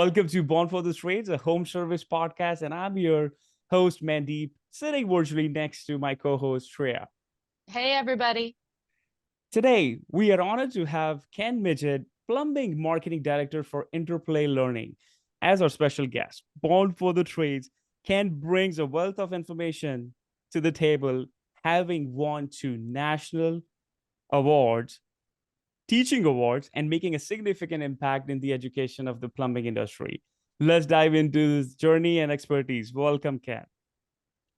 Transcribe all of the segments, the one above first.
Welcome to Born for the Trades, a home service podcast, and I'm your host, Mandeep, sitting virtually next to my co-host, Shreya. Hey, everybody. Today, we are honored to have Ken Midget, Plumbing Marketing Director for Interplay Learning, as our special guest. Born for the Trades, Ken brings a wealth of information to the table, having won 2 national awards, teaching awards, and making a significant impact in the education of the plumbing industry. Let's dive into this journey and expertise. Welcome, Ken.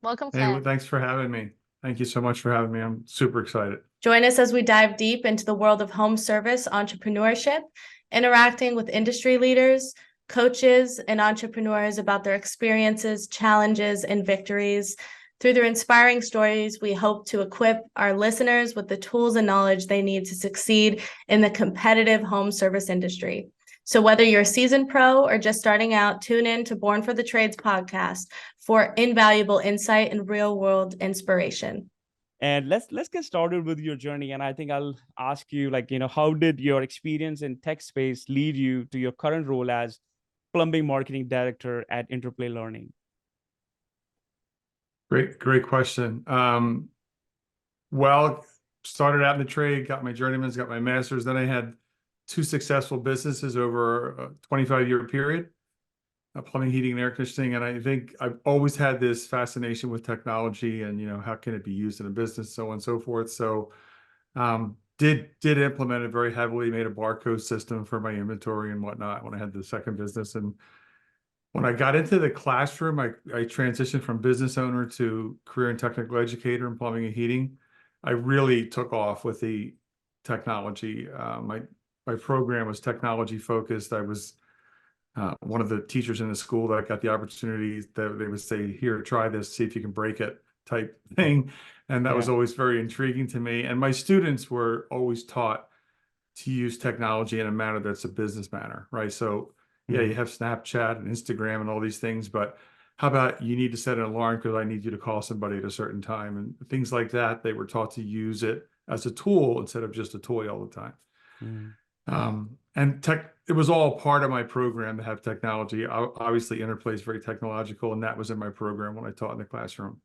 Welcome, Hey, Ken. thanks for having me. Thank you so much for having me. I'm super excited. Join us as we dive deep into the world of home service entrepreneurship, interacting with industry leaders, coaches, and entrepreneurs about their experiences, challenges, and victories. Through their inspiring stories, we hope to equip our listeners with the tools and knowledge they need to succeed in the competitive home service industry. So whether you're a seasoned pro or just starting out, tune in to Born for the Trades podcast for invaluable insight and real-world inspiration. And let's get started with your journey. And I think I'll ask you, how did your experience in tech space lead you to your current role as plumbing marketing director at Interplay Learning? Great question. Well, started out in the trade, got my journeyman's, got my master's. Then I had 2 successful businesses over a 25-year period, plumbing, heating, and air conditioning. And I think I've always had this fascination with technology and, how can it be used in a business, so on and so forth. So did implement it very heavily, made a barcode system for my inventory and whatnot when I had the second business. And when I got into the classroom, I transitioned from business owner to career and technical educator in plumbing and heating. I really took off with the technology. My program was technology focused. I was one of the teachers in the school that got the opportunity that they would say, here, try this, see if you can break it type thing. And that was always very intriguing to me. And my students were always taught to use technology in a manner that's a business manner, right? So yeah, you have Snapchat and Instagram and all these things, but how about you need to set an alarm because I need you to call somebody at a certain time and things like that. They were taught to use it as a tool instead of just a toy all the time. And it was all part of my program to have technology. Obviously, Interplay is very technological, and that was in my program when I taught in the classroom.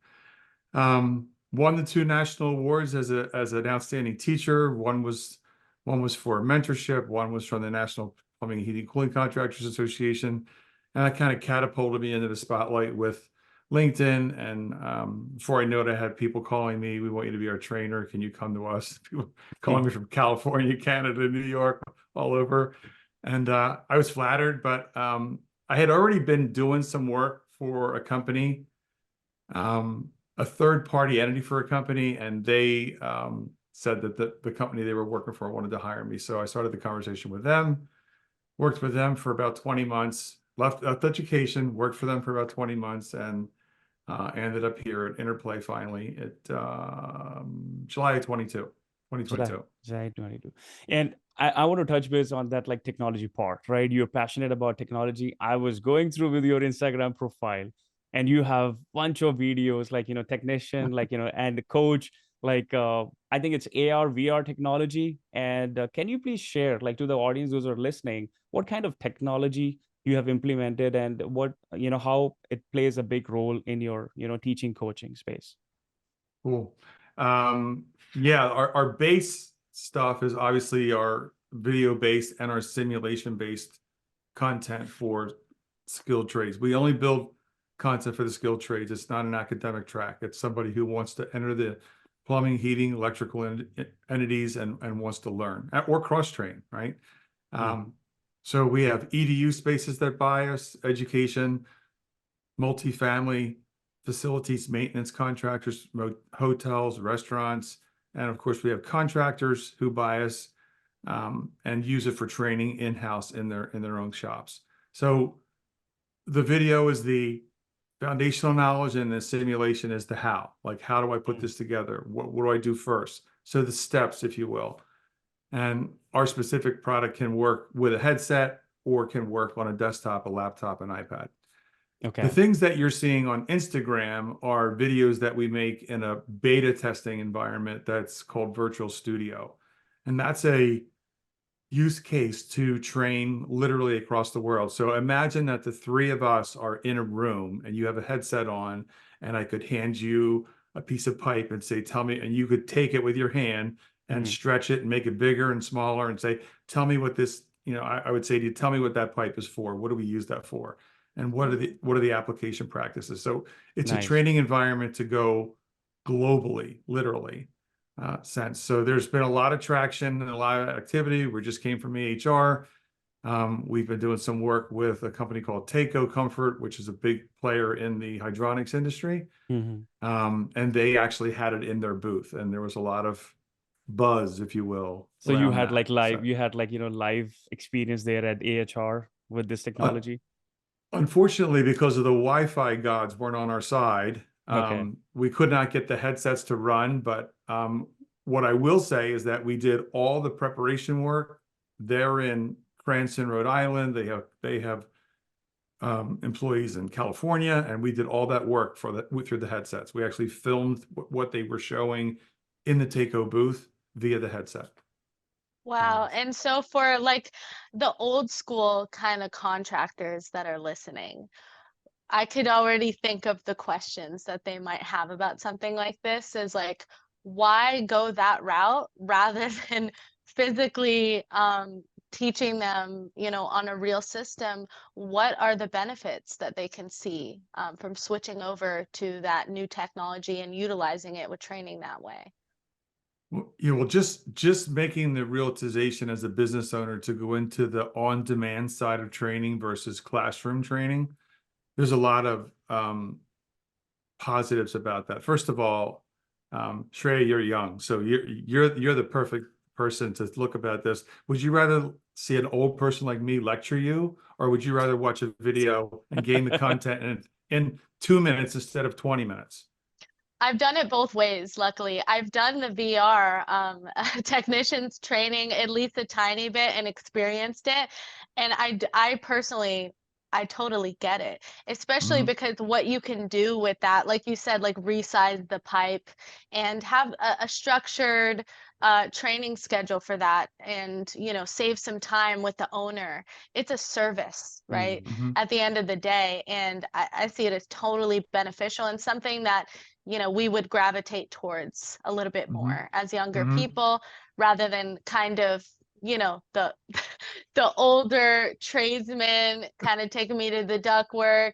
Won the 2 national awards as an outstanding teacher. One was for mentorship. One was from the National Plumbing, Heating, Cooling Contractors Association, and that kind of catapulted me into the spotlight with LinkedIn. And before I knew it, I had people calling me, we want you to be our trainer. Can you come to us? People calling me from California, Canada, New York, all over. And I was flattered, but I had already been doing some work for a company, a third-party entity for a company, and they said that the company they were working for wanted to hire me. So I started the conversation with them, worked with them for about 20 months, left education, worked for them for about 20 months, and ended up here at Interplay finally at July 2022. July 22. And I want to touch base on that technology part, right? You're passionate about technology. I was going through with your Instagram profile and you have a bunch of videos technician, and the coach, I think it's AR, VR technology. And can you please share to the audience, those who are listening, what kind of technology you have implemented and what, how it plays a big role in your, teaching coaching space? Cool. Yeah, our base stuff is obviously our video-based and our simulation-based content for skilled trades. We only build content for the skilled trades. It's not an academic track. It's somebody who wants to enter the plumbing, heating, electrical entities and wants to learn or cross-train, right? So we have EDU spaces that buy us, education, multifamily, facilities, maintenance contractors, hotels, restaurants, and of course we have contractors who buy us and use it for training in-house in their own shops. So the video is the foundational knowledge and the simulation is the how. How do I put this together? What do I do first? So the steps, if you will. And our specific product can work with a headset or can work on a desktop, a laptop, an iPad. Okay. The things that you're seeing on Instagram are videos that we make in a beta testing environment that's called Virtual Studio. And that's a use case to train literally across the world. So imagine that the three of us are in a room and you have a headset on, and I could hand you a piece of pipe and say, tell me, and you could take it with your hand and stretch it and make it bigger and smaller and say, tell me what this, I would say to you, tell me what that pipe is for. What do we use that for? And what are the application practices? So it's a Nice. training environment to go globally, literally. Sense. So there's been a lot of traction and a lot of activity. We just came from EHR. We've been doing some work with a company called Taco Comfort, which is a big player in the hydronics industry. And they actually had it in their booth, and there was a lot of buzz, if you will. So you had that. like live, So, you had like, live experience there at AHR with this technology. unfortunately, because of the Wi-Fi gods weren't on our side, Okay. we could not get the headsets to run. But what I will say is that we did all the preparation work. They're in Cranston, Rhode Island. They have employees in California, and we did all that work through the headsets. We actually filmed what they were showing in the Takeo booth via the headset. Wow. And so for like the old school kind of contractors that are listening, I could already think of the questions that they might have about something like this is like, why go that route rather than physically teaching them, on a real system? What are the benefits that they can see from switching over to that new technology and utilizing it with training that way? Well, just making the realization as a business owner to go into the on-demand side of training versus classroom training, there's a lot of positives about that. First of all, Shreya, you're young, so you're the perfect person to look about this. Would you rather see an old person like me lecture you, or would you rather watch a video and gain the content in 2 minutes instead of 20 minutes? I've done it both ways, luckily. I've done the VR technicians training at least a tiny bit and experienced it. And I personally, I totally get it, especially because what you can do with that, like you said, like resize the pipe and have a structured training schedule for that, and save some time with the owner. It's a service, right? At the end of the day. And I see it as totally beneficial and something that we would gravitate towards a little bit more as younger people, rather than kind of, the the older tradesmen kind of taking me to the ductwork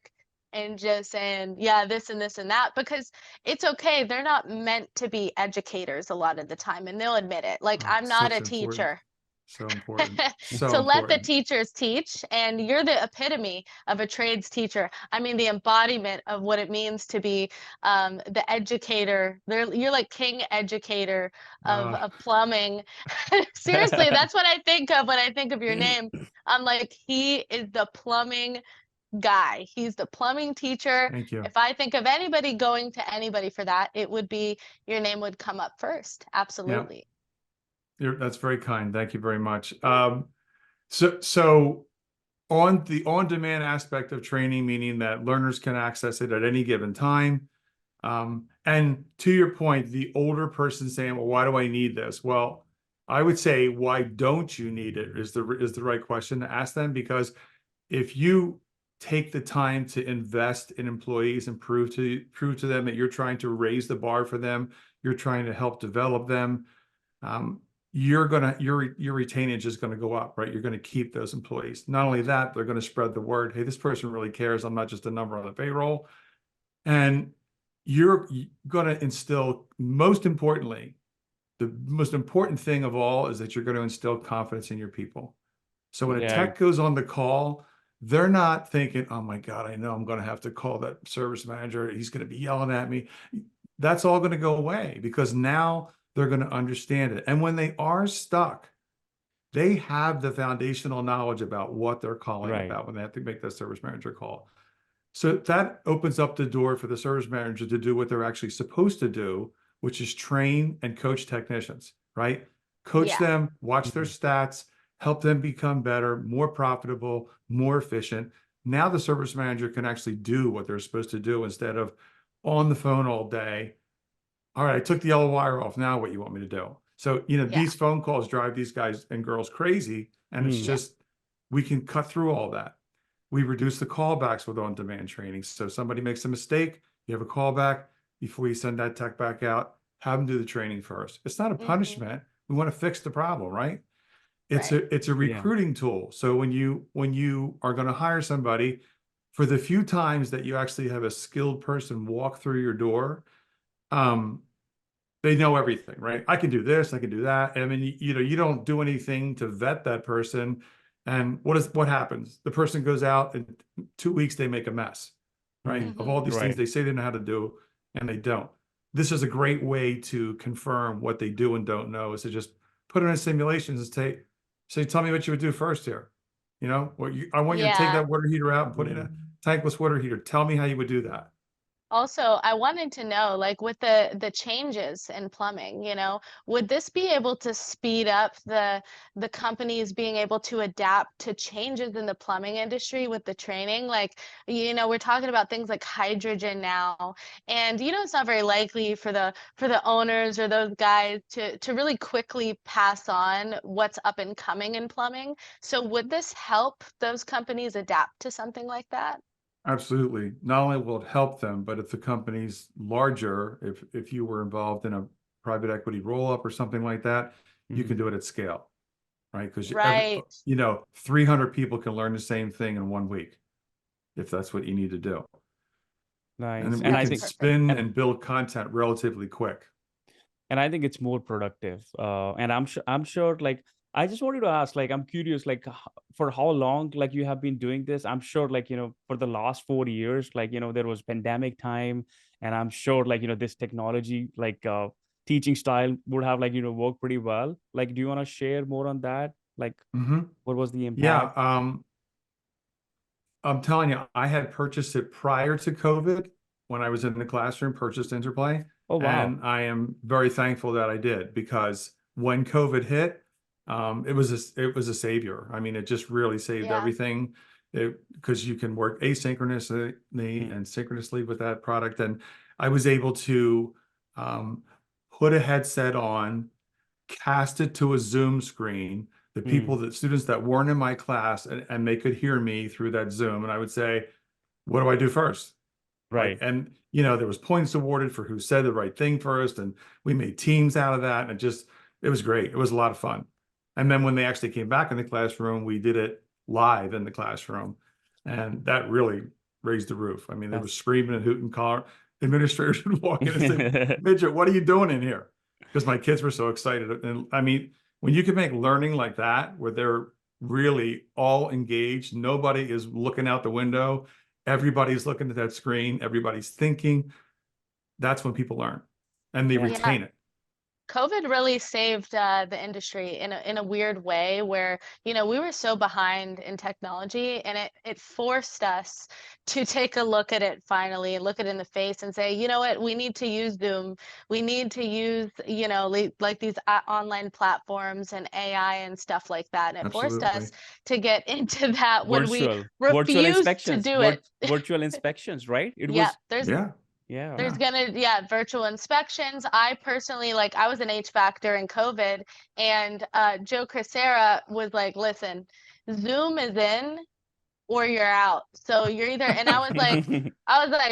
and just saying, yeah, this and this and that, because it's okay. They're not meant to be educators a lot of the time, and they'll admit it. Like, I'm not a teacher. So important. So So let the important. teachers teach, and you're the epitome of a trades teacher. I mean, the embodiment of what it means to be the educator. You're like king educator of plumbing. Seriously, that's what I think of when I think of your name. I'm like, he is the plumbing guy. He's the plumbing teacher. Thank you. If I think of anybody going to anybody for that, it would be your name would come up first. Absolutely. That's very kind. Thank you very much. So on the on-demand aspect of training, meaning that learners can access it at any given time. And to your point, the older person saying, well, why do I need this? Well, I would say, why don't you need it is the right question to ask them, because if you take the time to invest in employees and prove to them that you're trying to raise the bar for them, you're trying to help develop them, your retainage is going to go up, right? You're going to keep those employees. Not only that, they're going to spread the word. Hey, this person really cares. I'm not just a number on the payroll. And you're going to instill, most importantly, the most important thing of all is that you're going to instill confidence in your people. So when a tech goes on the call, they're not thinking, oh my God, I know I'm going to have to call that service manager. He's going to be yelling at me. That's all going to go away, because now they're going to understand it. And when they are stuck, they have the foundational knowledge about what they're calling about when they have to make that service manager call. So that opens up the door for the service manager to do what they're actually supposed to do, which is train and coach technicians, right? Coach them, watch their stats, help them become better, more profitable, more efficient. Now the service manager can actually do what they're supposed to do instead of on the phone all day. All right, I took the yellow wire off. Now what you want me to do? So, Yeah. these phone calls drive these guys and girls crazy. And it's Mm. just, we can cut through all that. We reduce the callbacks with on-demand training. So somebody makes a mistake, you have a callback, before you send that tech back out, have them do the training first. It's not a punishment. We want to fix the problem, right? It's Right. a Yeah. recruiting tool. So when you are going to hire somebody, for the few times that you actually have a skilled person walk through your door, they know everything, right? I can do this, I can do that. And I mean, you don't do anything to vet that person. And what happens? The person goes out, and 2 weeks they make a mess, right? Mm. Of all these things Right. they say they know how to do, and they don't. This is a great way to confirm what they do and don't know, is to just put it in simulations and say, tell me what you would do first here. I want you to take Yeah. that water heater out and put in a tankless water heater. Tell me how you would do that. Also, I wanted to know, like with the changes in plumbing, would this be able to speed up the companies being able to adapt to changes in the plumbing industry with the training? Like, we're talking about things like hydrogen now, and it's not very likely for the owners or those guys to really quickly pass on what's up and coming in plumbing. So would this help those companies adapt to something like that? Absolutely. Not only will it help them, but if the company's larger, if you were involved in a private equity roll-up or something like that, you can Mm. do it at scale, right? Because Right. 300 people can learn the same thing in 1 week, if that's what you need to do. And Nice. then And we I That's can think, perfect. spin and and build content relatively quick. it's more productive. And I'm sure, like, I just wanted to ask, like, I'm curious, like, for how long, like, you have been doing this? I'm sure, like, for the last 4 years, like, there was pandemic time, and I'm sure, like, this technology, like, teaching style would have, like, worked pretty well. Like, do you want to share more on that? Like, what was the Yeah. impact? I'm telling you, I had purchased it prior to COVID when I was in the classroom, purchased Interplay. Oh, wow. And I am very thankful that I did, because when COVID hit, it was a savior. I mean, it just really saved Yeah. everything, because you can work asynchronously Mm. and synchronously with that product. And I was able to put a headset on, cast it to a Zoom screen, Mm. the students that weren't in my class, and they could hear me through that Zoom. And I would say, what do I do first? Like, Right. and there was points awarded for who said the right thing first. And we made teams out of that. And it was great. It was a lot of fun. And then when they actually came back in the classroom, we did it live in the classroom. And that really raised the roof. I mean, there was That's screaming and hooting, calling. Administrators would walk in and say, Midget, what are you doing in here? Because my kids were so excited. And I mean, when you can make learning like that, where they're really all engaged, nobody is looking out the window, everybody's looking at that screen, everybody's thinking, that's when people learn and they yeah. Yeah. retain it. COVID really saved the industry in a weird way where, we were so behind in technology, and it forced us to take a look at it finally and look it in the face and say, you know what, we need to use Zoom. We need to use, like these online platforms and AI and stuff like that. And it forced Absolutely. us to get into that when we Virtual refused to inspections, do it. virtual inspections, right? It Yeah, was, Yeah. yeah. there's Yeah. virtual inspections. I personally, like, I was an HVAC during COVID, and Joe Crisera was like, listen, Zoom is in or you're out. So you're either, and I was like,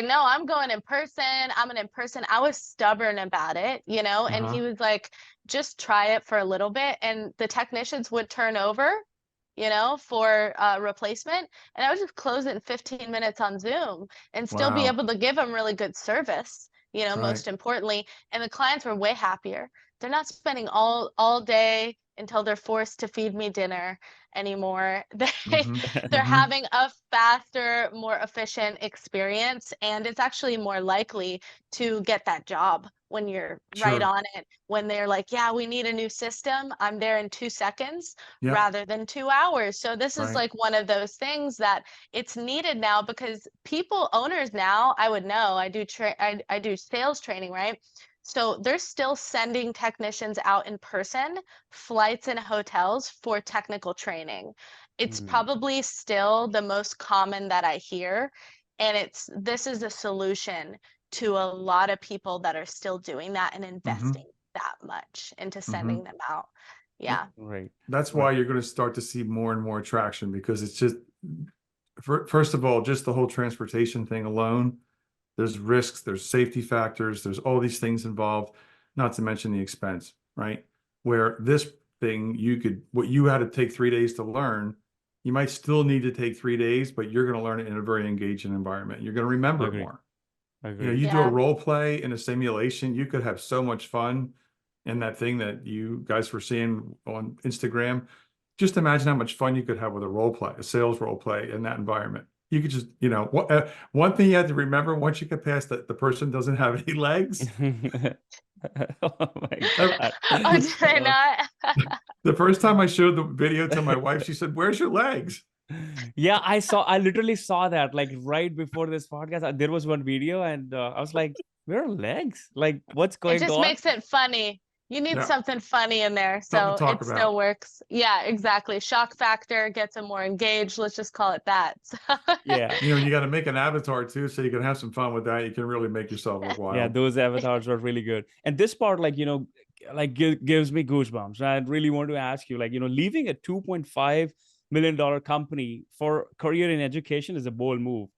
no, I'm going in person. I'm an in person. I was stubborn about it, and Uh-huh. he was like, just try it for a little bit. And the technicians would turn over, for replacement. And I would just close it in 15 minutes on Zoom and still be Wow. able to give them really good service, Right. most importantly. And the clients were way happier. They're not spending all day until they're forced to feed me dinner anymore. Mm-hmm. They're Mm-hmm. having a faster, more efficient experience, and it's actually more likely to get that job when you're right Sure. on it. When they're like, yeah, we need a new system, I'm there in 2 seconds Yep. rather than 2 hours. So this is Right. like one of those things that it's needed now, because owners now, I would know, I do sales training, right? So they're still sending technicians out in person, flights and hotels for technical training. It's Mm. probably still the most common that I hear. And this is a solution to a lot of people that are still doing that and Mm-hmm. investing. that much into Mm-hmm. sending them out. Yeah. Right. That's why you're going to start to see more and more traction, because it's just, first of all, just the whole transportation thing alone, there's risks, there's safety factors, there's all these things involved, not to mention the expense, right? Where this thing, what you had to take 3 days to learn, you might still need to take 3 days, but you're going to learn it in a very engaging environment. You're going to remember it Agree. more. Agree. You do a Yeah. role play in a simulation, you could have so much fun in that thing that you guys were seeing on Instagram. Just imagine how much fun you could have with a role play, a sales role play in that environment. You could just, one thing you have to remember, once you get past that the person doesn't have any legs. Oh my Uh, God. Oh, did I not? The first time I showed the video to my wife, she said, "Where's your legs?" Yeah, I literally saw that like right before this podcast. There was one video and I was like, where are legs? Like, what's It going just on? makes it funny. You need Yeah. something funny in there, Something to so talk it still about. works. Yeah, exactly. Shock factor gets them more engaged. Let's just call it that. Yeah. You got to make an avatar too, so you can have some fun with that. You can really make yourself look Yeah, wild. those avatars were really good. And this part, like, like gives me goosebumps. I really want to ask you, like, leaving a $2.5 million company for career in education is a bold move.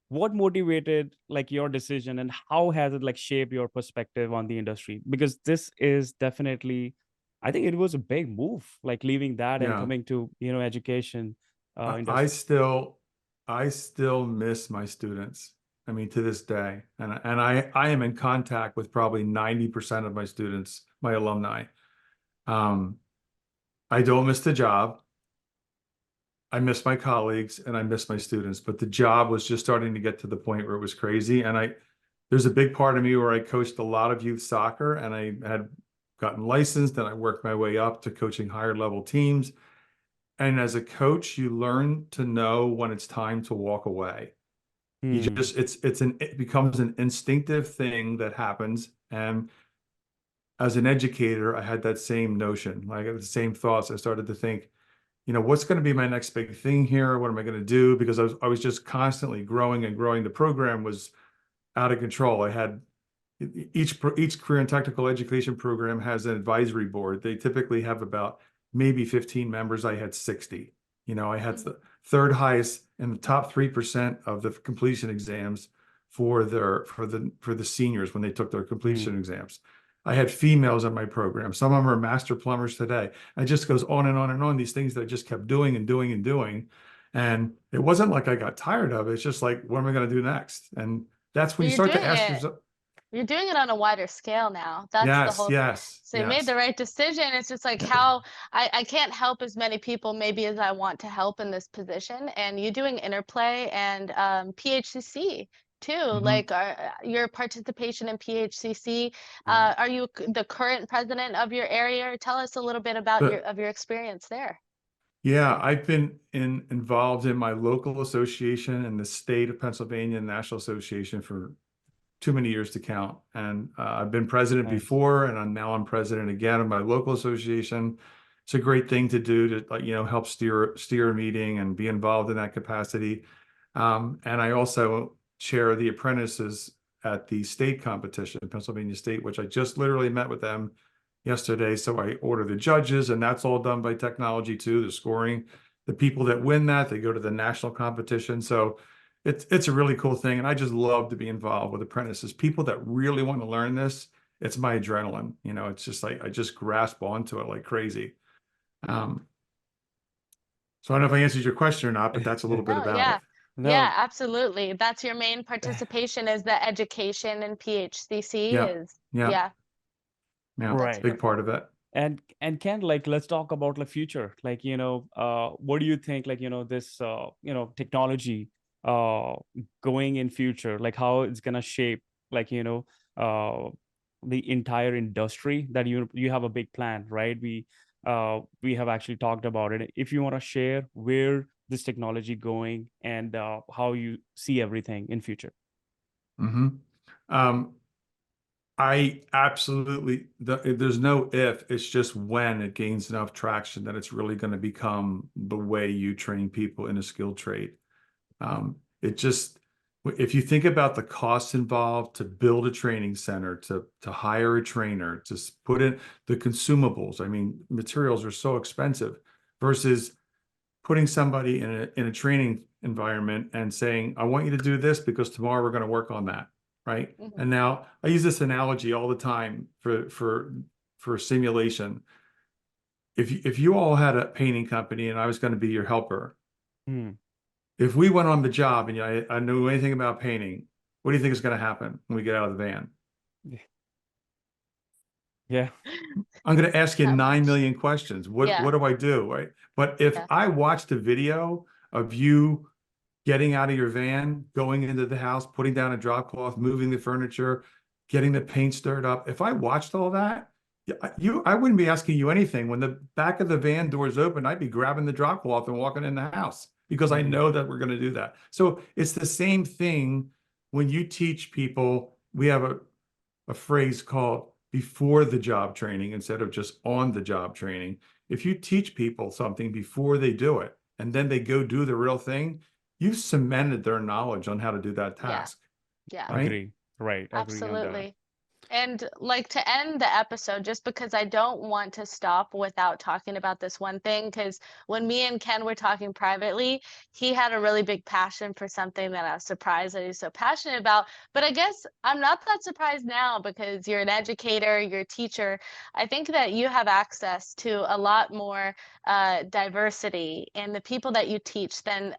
What motivated like your decision, and how has it like shaped your perspective on the industry? Because this is definitely, I think it was a big move, like leaving that and Yeah. coming to, education I industry. still miss my students. I mean, to this day, and I am in contact with probably 90% of my students, my alumni. I don't miss the job. I miss my colleagues and I miss my students, but the job was just starting to get to the point where it was crazy. And there's a big part of me where I coached a lot of youth soccer, and I had gotten licensed, and I worked my way up to coaching higher level teams. And as a coach, you learn to know when it's time to walk away. You Hmm. just, it becomes an instinctive thing that happens. And as an educator, I had that same notion, like the same thoughts. I started to think, what's going to be my next big thing here? What am I going to do? Because I was just constantly growing and growing. The program was out of control. I had each career and technical education program has an advisory board. They typically have about maybe 15 members. I had 60. I had the third highest in the top 3% of the completion exams for the seniors when they took their completion exams. I had females in my program. Some of them are master plumbers today. It just goes on and on and on. These things that I just kept doing and doing and doing. And it wasn't like I got tired of it. It's just like, what am I going to do next? And that's when But you start to ask yourself. you're doing it on a wider scale now. That's the whole thing. Yes. So you made the right decision. It's just like how I can't help as many people maybe as I want to help in this position. And you doing interplay and PHCC too, like your participation in PHCC. Are you the current president of your area? Tell us a little bit about your experience there. Yeah, I've been involved in my local association and the state of Pennsylvania National Association for too many years to count. And I've been president before, and I'm president again of my local association. It's a great thing to do to help steer a meeting and be involved in that capacity. And I also chair the apprentices at the state competition, Pennsylvania State, which I just literally met with them yesterday. So I order the judges, and that's all done by technology too, the scoring. The people that win that, they go to the national competition. So it's a really cool thing. And I just love to be involved with apprentices, people that really want to learn this. It's my adrenaline. It's just like I just grasp onto it like crazy. So I don't know if I answered your question or not, but that's a little bit Oh, about yeah. it. No. Yeah, absolutely. That's your main participation is the education and PHCC is Yeah, Right. big part of it. And Ken, like, let's talk about the future. Like, what do you think, like, this technology going in future, like how it's gonna shape, like, the entire industry that you have a big plan, right? We have actually talked about it. If you want to share where this technology going and how you see everything in future. I absolutely, there's no if, it's just when it gains enough traction that it's really going to become the way you train people in a skilled trade. It just, If you think about the costs involved to build a training center, to hire a trainer, to put in the consumables, I mean, materials are so expensive versus putting somebody in a training environment and saying, I want you to do this because tomorrow we're going to work on that. Right. Mhm. And now I use this analogy all the time for simulation. If you all had a painting company and I was going to be your helper, Mm. if we went on the job and I knew anything about painting, what do you think is going to happen when we get out of the van? Yeah. I'm going to ask you Not 9 much. million questions. Yeah. What do I do? Right. But if Yeah. I watched a video of you getting out of your van, going into the house, putting down a drop cloth, moving the furniture, getting the paint stirred up, if I watched all that, I wouldn't be asking you anything. When the back of the van doors open, I'd be grabbing the drop cloth and walking in the house because I Mhm. know that we're going to do that. So it's the same thing when you teach people. We have a phrase called before the job training instead of just on the job training. If you teach people something before they do it and then they go do the real thing, you've cemented their knowledge on how to do that Yeah. task, Yeah. right? Agree. Right. Agree on that. Absolutely. And like to end the episode, just because I don't want to stop without talking about this one thing, because when me and Ken were talking privately, he had a really big passion for something that I was surprised that he's so passionate about. But I guess I'm not that surprised now because you're an educator, you're a teacher. I think that you have access to a lot more diversity in the people that you teach than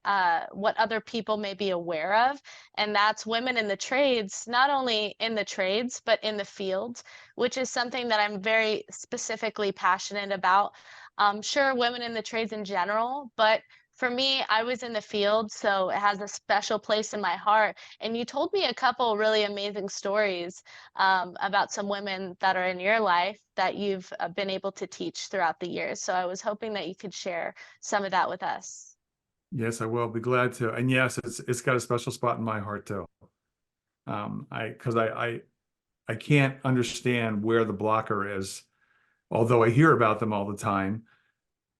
what other people may be aware of. And that's women in the trades, not only in the trades, but in the field, which is something that I'm very specifically passionate about. Sure, women in the trades in general, but for me, I was in the field, so it has a special place in my heart. And you told me a couple really amazing stories about some women that are in your life that you've been able to teach throughout the years. So I was hoping that you could share some of that with us. Yes, I will be glad to. And yes, it's got a special spot in my heart too. Because I can't understand where the blocker is, although I hear about them all the time,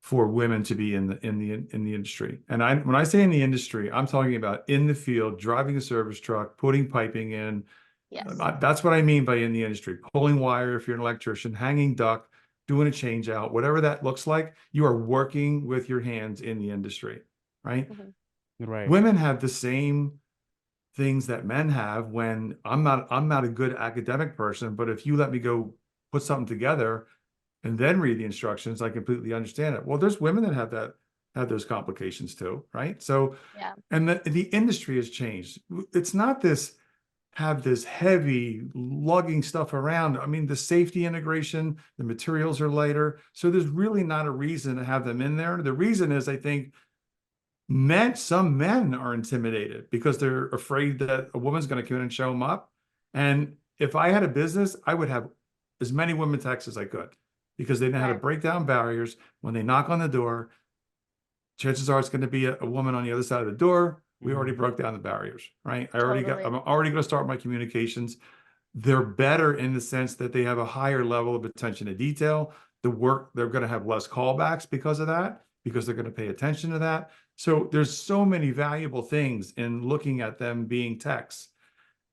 for women to be in the industry. And when I say in the industry, I'm talking about in the field, driving a service truck, putting piping in. Yes. That's what I mean by in the industry. Pulling wire if you're an electrician, hanging duct, doing a change out, whatever that looks like, you are working with your hands in the industry, right? Mhm. Right. Women have the same things that men have. When I'm not a good academic person, but if you let me go put something together and then read the instructions, I completely understand it. Well, there's women that have those complications too, right? So, Yeah. and the industry has changed. It's not this heavy lugging stuff around. I mean, the safety integration, the materials are lighter. So there's really not a reason to have them in there. The reason is, I think, some men are intimidated because they're afraid that a woman's going to come in and show them up. And if I had a business, I would have as many women techs as I could because they know how to Right. break down barriers. When they knock on the door, chances are it's going to be a woman on the other side of the door. We already broke down the barriers, right? Totally. I'm already going to start my communications. They're better in the sense that they have a higher level of attention to detail. The work, they're going to have less callbacks because of that, because they're going to pay attention to that. So there's so many valuable things in looking at them being techs.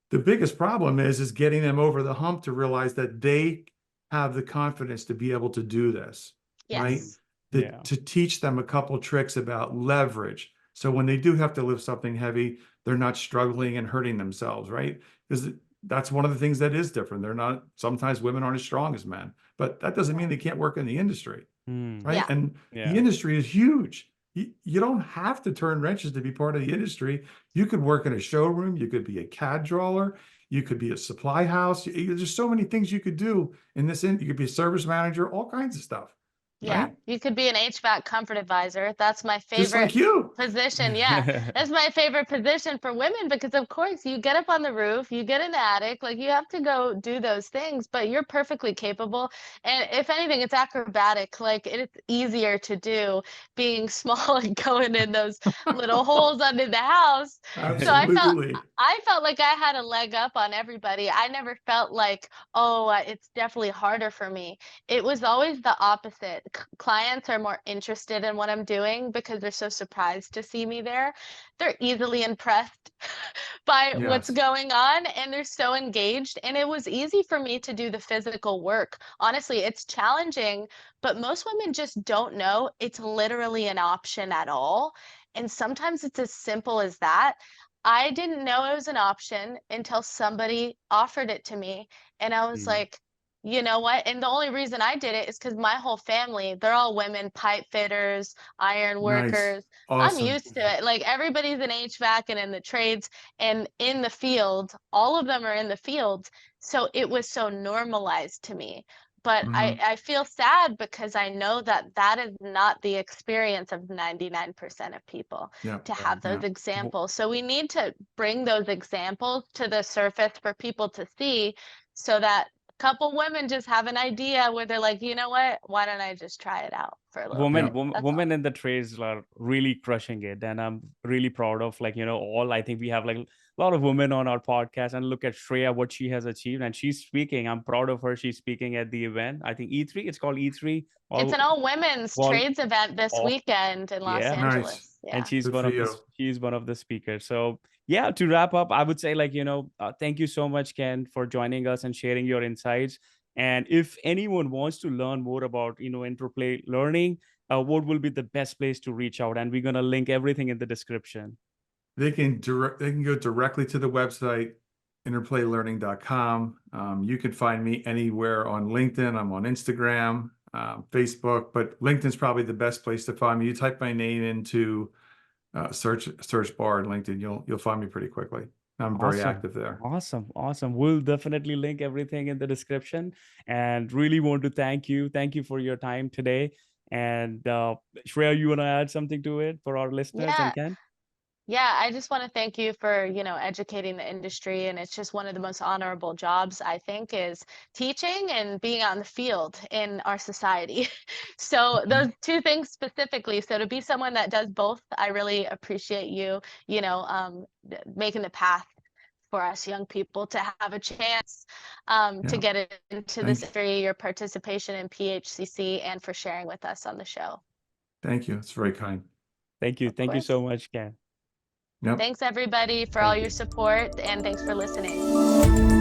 The biggest problem is getting them over the hump to realize that they have the confidence to be able to do this, right? Yes. Yeah. To teach them a couple tricks about leverage. So when they do have to lift something heavy, they're not struggling and hurting themselves, right? Because that's one of the things that is different. They're not, sometimes women aren't as strong as men, but that doesn't mean they can't work in the industry, Mm. right? Yeah. And the Yeah. industry is huge. You don't have to turn wrenches to be part of the industry. You could work in a showroom. You could be a CAD drawer. You could be a supply house. There's so many things you could do in this. You could be a service manager, all kinds of stuff, Yeah, right? you could be an HVAC comfort advisor. That's my Just like favorite you. position. Yeah, that's my favorite position for women because, of course, you get up on the roof, you get in the attic, like you have to go do those things, but you're perfectly capable. And if anything, it's acrobatic. Like it's easier to do being small and going in those little holes under the house. So Absolutely. I felt like I had a leg up on everybody. I never felt like, oh, it's definitely harder for me. It was always the opposite. clients are more interested in what I'm doing because they're so surprised to see me there. They're easily impressed by what's Yes. going on, and they're so engaged. And it was easy for me to do the physical work. Honestly, it's challenging, but most women just don't know it's literally an option at all. And sometimes it's as simple as that. I didn't know it was an option until somebody offered it to me. And I was Mm. like, you know what? And the only reason I did it is because my whole family, they're all women, pipe fitters, iron Nice. workers. I'm Awesome. used to it. Like everybody's in HVAC and in the trades and in the field. All of them are in the field. So it was so normalized to me. But Mhm. I feel sad because I know that that is not the experience of 99% of people Yeah. to Yeah. have those Yeah. examples. So we need to bring those examples to the surface for people to see so that a couple women just have an idea where they're like, you know what? Why don't I just try it out for a little Yeah. bit? That's all. Women in the trades are really crushing it, and I'm really proud of, like, all. I think we have like a lot of women on our podcast, and look at Shreya, what she has achieved, and she's speaking. I'm proud of her. She's speaking at the event. I think E3. It's called E3. It's All, an all women's all, trades event this all. weekend in Los Yeah, Nice. Angeles. Yeah. and she's Good one for of the you. she's one of the speakers. So yeah, to wrap up, I would say, like, thank you so much, Ken, for joining us and sharing your insights. And if anyone wants to learn more about interplay learning, what will be the best place to reach out? And we're going to link everything in the description. They can go directly to the website, interplaylearning.com. You can find me anywhere on LinkedIn. I'm on Instagram, Facebook, but LinkedIn's probably the best place to find me. You type my name into search bar in LinkedIn, you'll find me pretty quickly. I'm very Awesome. active there. Awesome. We'll definitely link everything in the description, and really want to thank you. Thank you for your time today. And Shreya, you want to add something to it for our listeners, Yeah. and Ken? Yeah, I just want to thank you for, educating the industry. And it's just one of the most honorable jobs, I think, is teaching and being out in the field in our society. So Mhm. those two things specifically. So to be someone that does both, I really appreciate you, making the path for us young people to have a chance to Yeah. get into Thank this you. area, your participation in PHCC, and for sharing with us on the show. Thank you. It's very kind. Thank you. Of Thank you so course. much, Ken. Yep. Thanks, everybody, for all Thank your you. support, and thanks for listening.